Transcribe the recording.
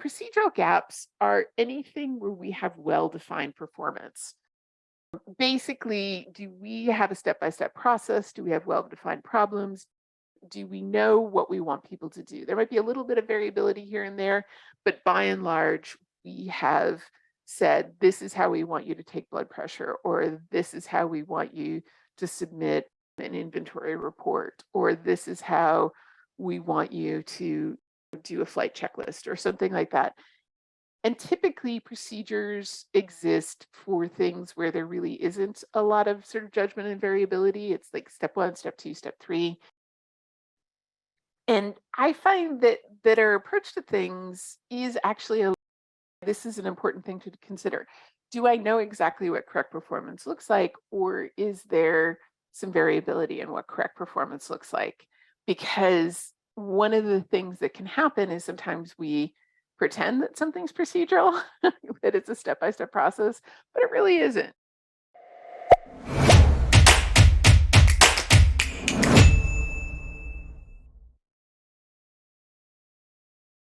Procedural gaps are anything where we have well-defined performance. Basically, do we have a step-by-step process? Do we have well-defined problems? Do we know what we want people to do? There might be a little bit of variability here and there, but by and large, we have said, this is how we want you to take blood pressure, or this is how we want you to submit an inventory report, or this is how we want you to do a flight checklist or something like that. And typically procedures exist for things where there really isn't a lot of sort of judgment and variability. It's like step one, step two, step three. And I find that our approach to things is actually this is an important thing to consider. Do I know exactly what correct performance looks like, or is there some variability in what correct performance looks like? Because one of the things that can happen is sometimes we pretend that something's procedural, that it's a step-by-step process, but it really isn't.